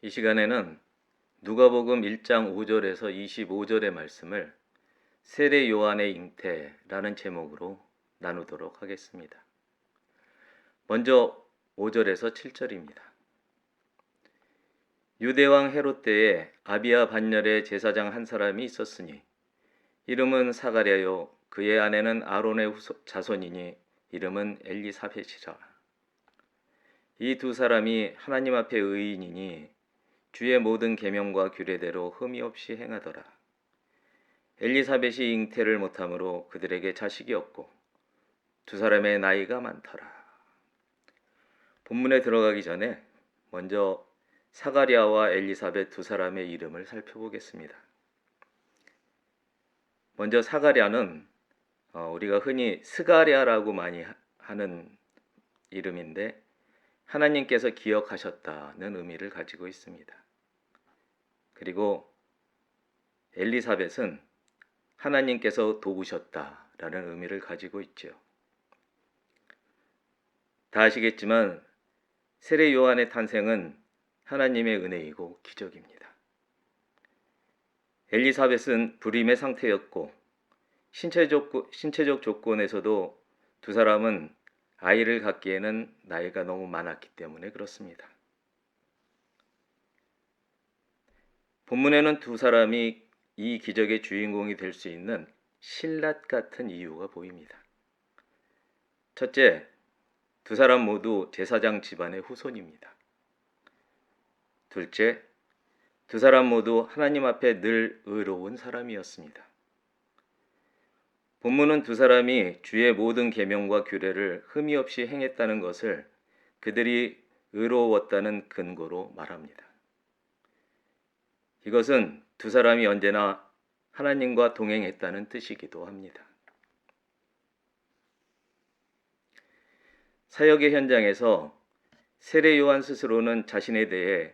이 시간에는 누가복음 1장 5절에서 25절의 말씀을 세례 요한의 잉태라는 제목으로 나누도록 하겠습니다. 먼저 5절에서 7절입니다. 유대왕 헤롯 때에 아비야 반열에 제사장 한 사람이 있었으니 이름은 사가랴요 그의 아내는 아론의 자손이니 이름은 엘리사벳이라. 이 두 사람이 하나님 앞에 의인이니 주의 모든 계명과 규례대로 흠이 없이 행하더라. 엘리사벳이 잉태를 못함으로 그들에게 자식이 없고 두 사람의 나이가 많더라. 본문에 들어가기 전에 먼저 사가랴와 엘리사벳 두 사람의 이름을 살펴보겠습니다. 먼저 사가랴는 우리가 흔히 스가랴라고 많이 하는 이름인데 하나님께서 기억하셨다는 의미를 가지고 있습니다. 그리고 엘리사벳은 하나님께서 도우셨다라는 의미를 가지고 있죠. 다 아시겠지만 세례 요한의 탄생은 하나님의 은혜이고 기적입니다. 엘리사벳은 불임의 상태였고 신체적 조건에서도 두 사람은 아이를 갖기에는 나이가 너무 많았기 때문에 그렇습니다. 본문에는 두 사람이 이 기적의 주인공이 될 수 있는 신랏 같은 이유가 보입니다. 첫째, 두 사람 모두 제사장 집안의 후손입니다. 둘째, 두 사람 모두 하나님 앞에 늘 의로운 사람이었습니다. 본문은 두 사람이 주의 모든 계명과 규례를 흠이 없이 행했다는 것을 그들이 의로웠다는 근거로 말합니다. 이것은 두 사람이 언제나 하나님과 동행했다는 뜻이기도 합니다. 사역의 현장에서 세례 요한 스스로는 자신에 대해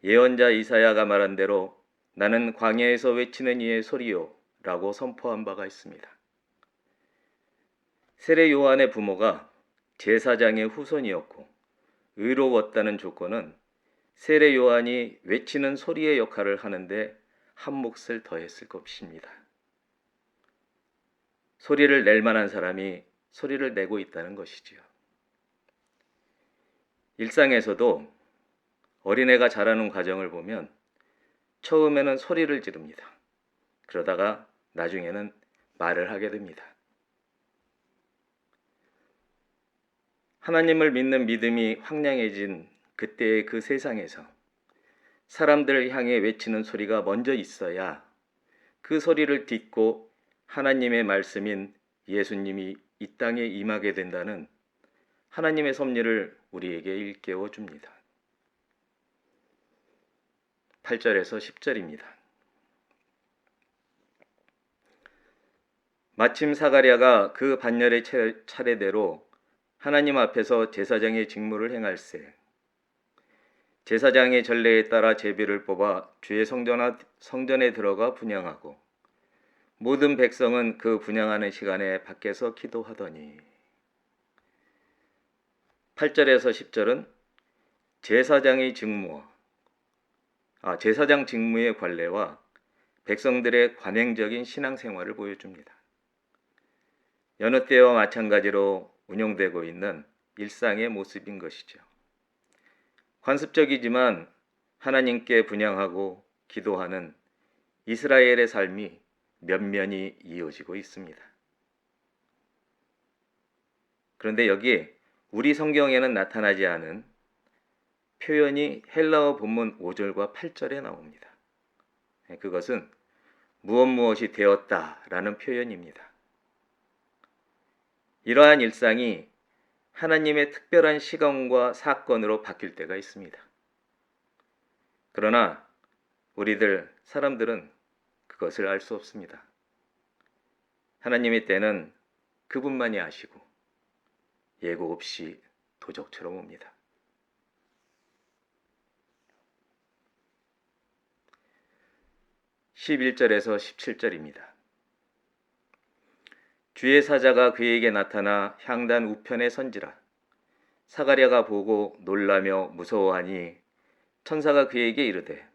예언자 이사야가 말한 대로 나는 광야에서 외치는 이의 소리요 라고 선포한 바가 있습니다. 세례 요한의 부모가 제사장의 후손이었고 의로웠다는 조건은 세례 요한이 외치는 소리의 역할을 하는데 한 몫을 더했을 것입니다. 소리를 낼 만한 사람이 소리를 내고 있다는 것이지요. 일상에서도 어린애가 자라는 과정을 보면 처음에는 소리를 지릅니다. 그러다가 나중에는 말을 하게 됩니다. 하나님을 믿는 믿음이 황량해진 그때의 그 세상에서 사람들을 향해 외치는 소리가 먼저 있어야 그 소리를 딛고 하나님의 말씀인 예수님이 이 땅에 임하게 된다는 하나님의 섭리를 우리에게 일깨워 줍니다. 8절에서 10절입니다. 마침 사가랴가 그 반열의 차례대로 하나님 앞에서 제사장의 직무를 행할세 제사장의 전례에 따라 제비를 뽑아 주의 성전에 들어가 분향하고 모든 백성은 그 분향하는 시간에 밖에서 기도하더니 8절에서 10절은 제사장 직무의 관례와 백성들의 관행적인 신앙생활을 보여줍니다. 여느 때와 마찬가지로 운영되고 있는 일상의 모습인 것이죠. 관습적이지만 하나님께 분향하고 기도하는 이스라엘의 삶이 면면이 이어지고 있습니다. 그런데 여기 우리 성경에는 나타나지 않은 표현이 헬라어 본문 5절과 8절에 나옵니다. 그것은 무엇이 되었다라는 표현입니다. 이러한 일상이 하나님의 특별한 시간과 사건으로 바뀔 때가 있습니다. 그러나 사람들은 그것을 알 수 없습니다. 하나님의 때는 그분만이 아시고 예고 없이 도적처럼 옵니다. 11절에서 17절입니다. 주의 사자가 그에게 나타나 향단 우편에 선지라. 사가랴가 보고 놀라며 무서워하니 천사가 그에게 이르되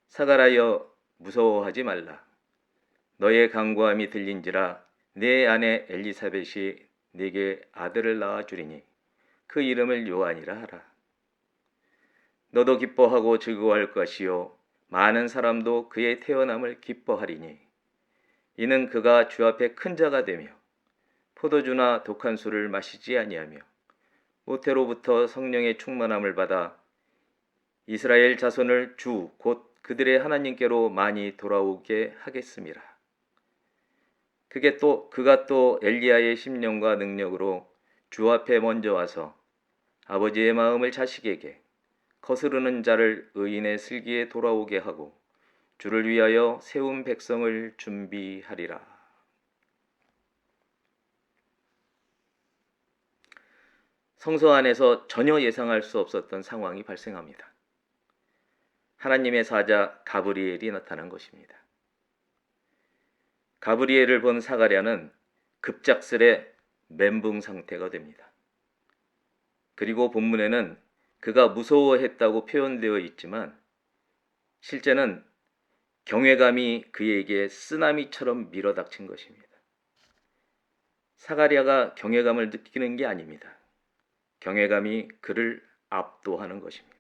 사가랴여 무서워하지 말라. 너의 간구함이 들린지라 내 아내 엘리사벳이 네게 아들을 낳아 주리니 그 이름을 요한이라 하라. 너도 기뻐하고 즐거워할 것이요 많은 사람도 그의 태어남을 기뻐하리니 이는 그가 주 앞에 큰 자가 되며 포도주나 독한 술을 마시지 아니하며 모태로부터 성령의 충만함을 받아 이스라엘 자손을 주 곧 그들의 하나님께로 많이 돌아오게 하겠음이라. 그가 또 엘리야의 심령과 능력으로 주 앞에 먼저 와서 아버지의 마음을 자식에게 거스르는 자를 의인의 슬기에 돌아오게 하고 주를 위하여 세운 백성을 준비하리라. 성소 안에서 전혀 예상할 수 없었던 상황이 발생합니다. 하나님의 사자 가브리엘이 나타난 것입니다. 가브리엘을 본 사가랴는 급작스레 멘붕 상태가 됩니다. 그리고 본문에는 그가 무서워했다고 표현되어 있지만 실제는 경외감이 그에게 쓰나미처럼 밀어닥친 것입니다. 사가랴가 경외감을 느끼는 게 아닙니다. 경외감이 그를 압도하는 것입니다.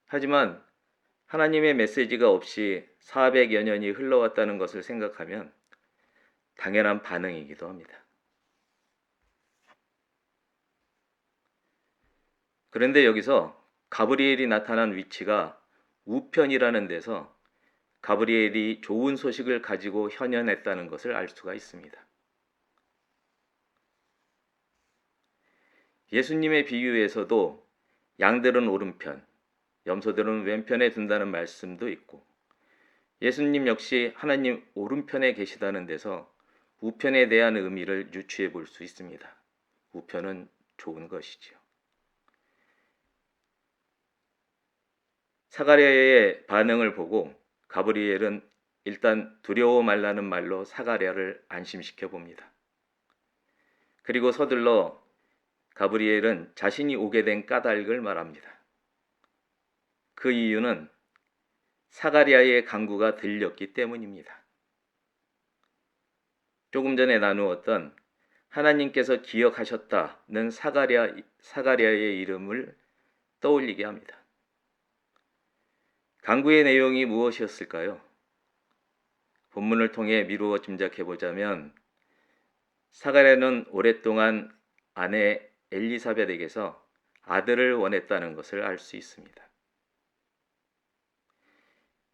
하지만 하나님의 메시지가 없이 400여 년이 흘러왔다는 것을 생각하면 당연한 반응이기도 합니다. 그런데 여기서 가브리엘이 나타난 위치가 우편이라는 데서 가브리엘이 좋은 소식을 가지고 현현했다는 것을 알 수가 있습니다. 예수님의 비유에서도 양들은 오른편, 염소들은 왼편에 둔다는 말씀도 있고 예수님 역시 하나님 오른편에 계시다는 데서 우편에 대한 의미를 유추해 볼 수 있습니다. 우편은 좋은 것이지요. 사가랴의 반응을 보고 가브리엘은 일단 두려워 말라는 말로 사가랴를 안심시켜 봅니다. 그리고 서둘러 가브리엘은 자신이 오게 된 까닭을 말합니다. 그 이유는 사가랴의 간구가 들렸기 때문입니다. 조금 전에 나누었던 하나님께서 기억하셨다는 사가랴의 이름을 떠올리게 합니다. 간구의 내용이 무엇이었을까요? 본문을 통해 미루어 짐작해 보자면 사가랴는 오랫동안 아내 엘리사벳에게서 아들을 원했다는 것을 알 수 있습니다.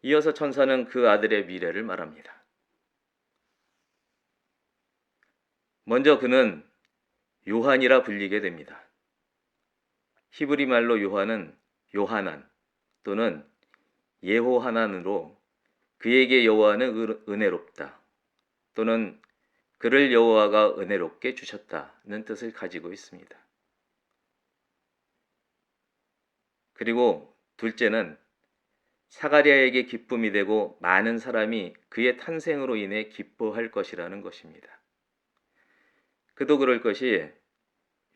이어서 천사는 그 아들의 미래를 말합니다. 먼저 그는 요한이라 불리게 됩니다. 히브리 말로 요한은 요하난 또는 예호하난으로 그에게 여호와는 은혜롭다 또는 그를 여호와가 은혜롭게 주셨다는 뜻을 가지고 있습니다. 그리고 둘째는 사가랴에게 기쁨이 되고 많은 사람이 그의 탄생으로 인해 기뻐할 것이라는 것입니다. 그도 그럴 것이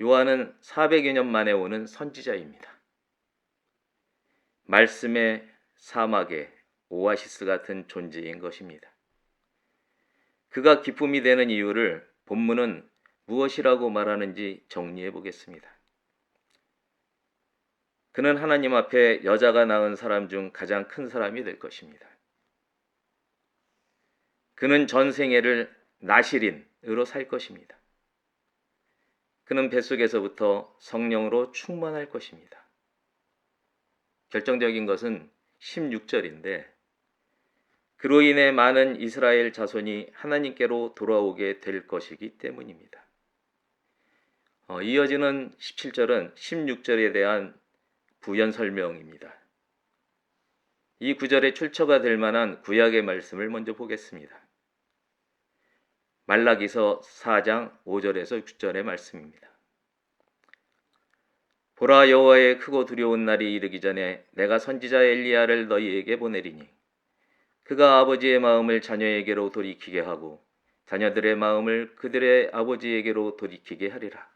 요한은 400여 년 만에 오는 선지자입니다. 말씀의 사막의 오아시스 같은 존재인 것입니다. 그가 기쁨이 되는 이유를 본문은 무엇이라고 말하는지 정리해 보겠습니다. 그는 하나님 앞에 여자가 낳은 사람 중 가장 큰 사람이 될 것입니다. 그는 전생애를 나실인으로 살 것입니다. 그는 뱃속에서부터 성령으로 충만할 것입니다. 결정적인 것은 16절인데 그로 인해 많은 이스라엘 자손이 하나님께로 돌아오게 될 것이기 때문입니다. 이어지는 17절은 16절에 대한 부연 설명입니다. 이 구절에 출처가 될 만한 구약의 말씀을 먼저 보겠습니다. 말라기서 4장 5절에서 6절의 말씀입니다. 보라, 여호와의 크고 두려운 날이 이르기 전에 내가 선지자 엘리야를 너희에게 보내리니 그가 아버지의 마음을 자녀에게로 돌이키게 하고 자녀들의 마음을 그들의 아버지에게로 돌이키게 하리라.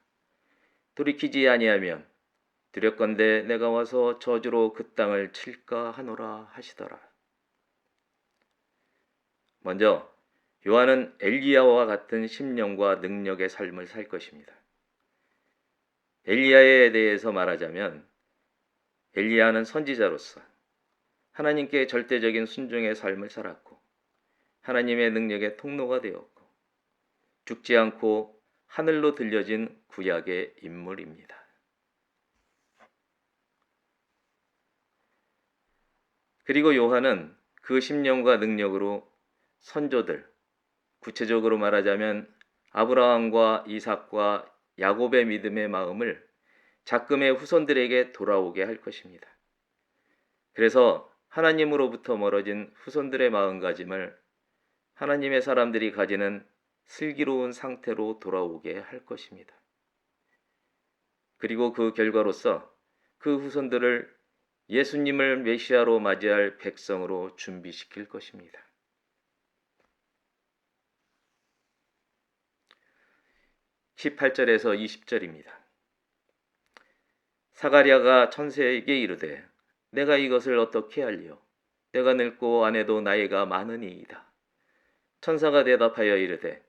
돌이키지 아니하면 두렵건대 내가 와서 저주로 그 땅을 칠까 하노라 하시더라. 먼저 요한은 엘리야와 같은 심령과 능력의 삶을 살 것입니다. 엘리야에 대해서 말하자면 엘리야는 선지자로서 하나님께 절대적인 순종의 삶을 살았고 하나님의 능력의 통로가 되었고 죽지 않고 하늘로 들려진 구약의 인물입니다. 그리고 요한은 그 심령과 능력으로 선조들, 구체적으로 말하자면 아브라함과 이삭과 야곱의 믿음의 마음을 작금의 후손들에게 돌아오게 할 것입니다. 그래서 하나님으로부터 멀어진 후손들의 마음가짐을 하나님의 사람들이 가지는 슬기로운 상태로 돌아오게 할 것입니다. 그리고 그 결과로서 그 후손들을 예수님을 메시아로 맞이할 백성으로 준비시킬 것입니다. 18절에서 20절입니다. 사가랴가 천사에게 이르되 내가 이것을 어떻게 알리요? 내가 늙고 아내도 나이가 많으니이다. 천사가 대답하여 이르되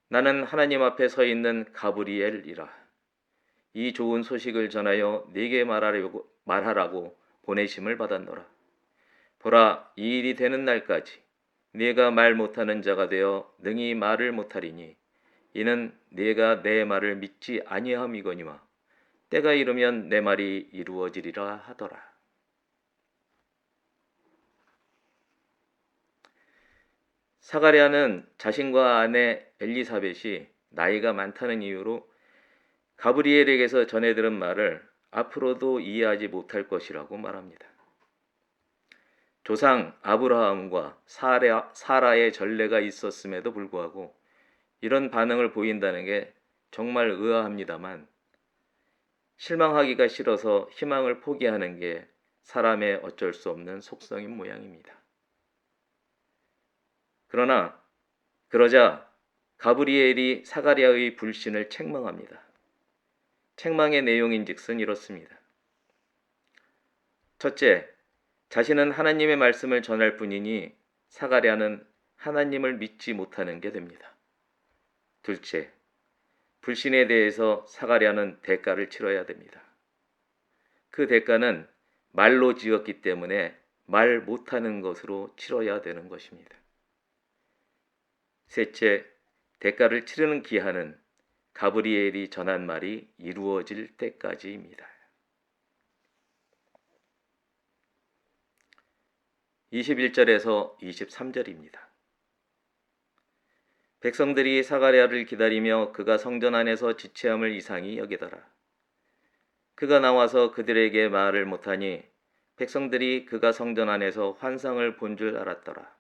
나는 하나님 앞에 서 있는 가브리엘이라. 이 좋은 소식을 전하여 네게 말하라고 보내심을 받았노라. 보라, 이 일이 되는 날까지 네가 말 못하는 자가 되어 능히 말을 못하리니 이는 네가 내 말을 믿지 아니함이거니와 때가 이르면 내 말이 이루어지리라 하더라. 사가랴는 자신과 아내 엘리사벳이 나이가 많다는 이유로 가브리엘에게서 전해 들은 말을 앞으로도 이해하지 못할 것이라고 말합니다. 조상 아브라함과 사라의 전례가 있었음에도 불구하고 이런 반응을 보인다는 게 정말 의아합니다만 실망하기가 싫어서 희망을 포기하는 게 사람의 어쩔 수 없는 속성인 모양입니다. 그러자 가브리엘이 사가랴의 불신을 책망합니다. 책망의 내용인즉슨 이렇습니다. 첫째, 자신은 하나님의 말씀을 전할 뿐이니 사가랴는 하나님을 믿지 못하는 게 됩니다. 둘째, 불신에 대해서 사가랴는 대가를 치러야 됩니다. 그 대가는 말로 지었기 때문에 말 못하는 것으로 치러야 되는 것입니다. 셋째, 대가를 치르는 기한은 가브리엘이 전한 말이 이루어질 때까지입니다. 21절에서 23절입니다. 백성들이 사가랴를 기다리며 그가 성전 안에서 지체함을 이상히 여기더라. 그가 나와서 그들에게 말을 못하니 백성들이 그가 성전 안에서 환상을 본 줄 알았더라.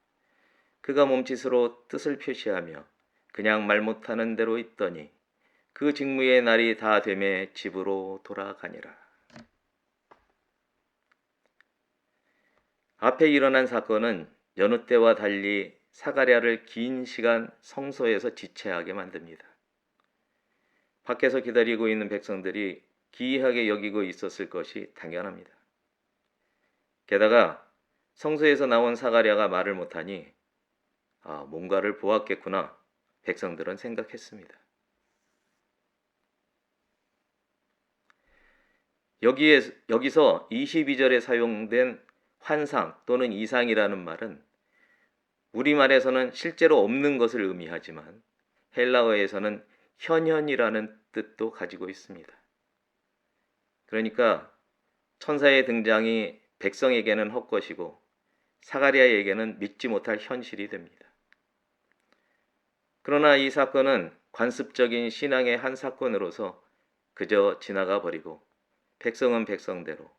그가 몸짓으로 뜻을 표시하며 그냥 말 못하는 대로 있더니 그 직무의 날이 다 되매 집으로 돌아가니라. 앞에 일어난 사건은 여느 때와 달리 사가랴를 긴 시간 성소에서 지체하게 만듭니다. 밖에서 기다리고 있는 백성들이 기이하게 여기고 있었을 것이 당연합니다. 게다가 성소에서 나온 사가랴가 말을 못하니 뭔가를 보았겠구나 백성들은 생각했습니다. 여기서 22절에 사용된 환상 또는 이상이라는 말은 우리말에서는 실제로 없는 것을 의미하지만 헬라어에서는 현현이라는 뜻도 가지고 있습니다. 그러니까 천사의 등장이 백성에게는 헛것이고 사가랴에게는 믿지 못할 현실이 됩니다. 그러나 이 사건은 관습적인 신앙의 한 사건으로서 그저 지나가 버리고 백성은 백성대로,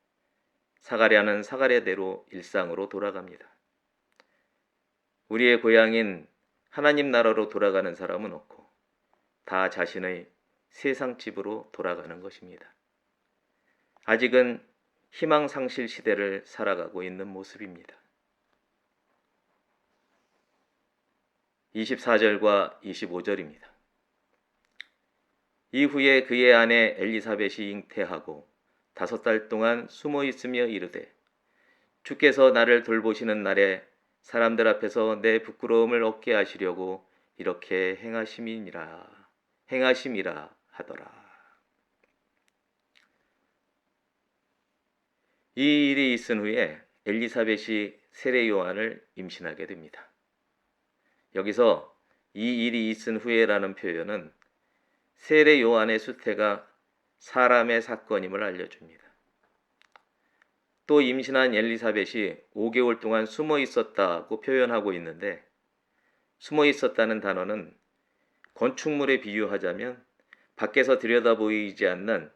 사가랴는 사가랴대로 일상으로 돌아갑니다. 우리의 고향인 하나님 나라로 돌아가는 사람은 없고 다 자신의 세상 집으로 돌아가는 것입니다. 아직은 희망상실 시대를 살아가고 있는 모습입니다. 24절과 25절입니다. 이후에 그의 아내 엘리사벳이 잉태하고 5달 동안 숨어 있으며 이르되 주께서 나를 돌보시는 날에 사람들 앞에서 내 부끄러움을 얻게 하시려고 이렇게 행하심이라 하더라. 이 일이 있은 후에 엘리사벳이 세례 요한을 임신하게 됩니다. 여기서 이 일이 있은 후에라는 표현은 세례 요한의 수태가 사람의 사건임을 알려줍니다. 또 임신한 엘리사벳이 5개월 동안 숨어 있었다고 표현하고 있는데, 숨어 있었다는 단어는 건축물에 비유하자면 밖에서 들여다 보이지 않는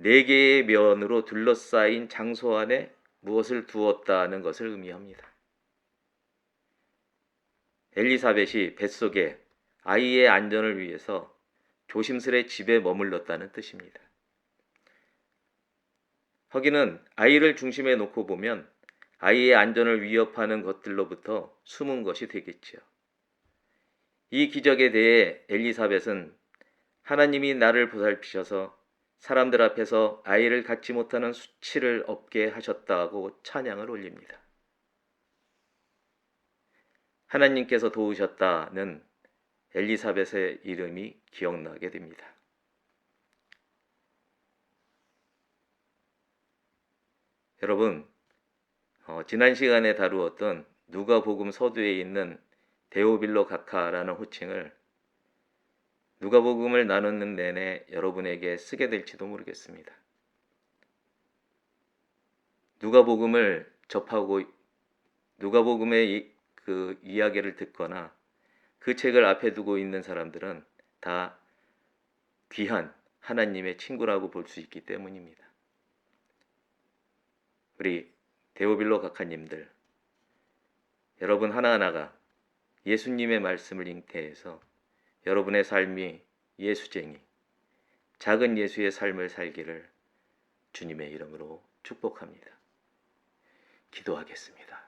4개의 면으로 둘러싸인 장소 안에 무엇을 두었다는 것을 의미합니다. 엘리사벳이 뱃속에 아이의 안전을 위해서 조심스레 집에 머물렀다는 뜻입니다. 허기는 아이를 중심에 놓고 보면 아이의 안전을 위협하는 것들로부터 숨은 것이 되겠지요. 이 기적에 대해 엘리사벳은 하나님이 나를 보살피셔서 사람들 앞에서 아이를 갖지 못하는 수치를 없게 하셨다고 찬양을 올립니다. 하나님께서 도우셨다는 엘리사벳의 이름이 기억나게 됩니다. 여러분, 지난 시간에 다루었던 누가복음 서두에 있는 데오빌로 가카라는 호칭을 누가복음을 나누는 내내 여러분에게 쓰게 될지도 모르겠습니다. 누가복음을 접하고 누가복음의 그 이야기를 듣거나 그 책을 앞에 두고 있는 사람들은 다 귀한 하나님의 친구라고 볼 수 있기 때문입니다. 우리 데오빌로 각하님들, 여러분 하나하나가 예수님의 말씀을 잉태해서 여러분의 삶이 예수쟁이, 작은 예수의 삶을 살기를 주님의 이름으로 축복합니다. 기도하겠습니다.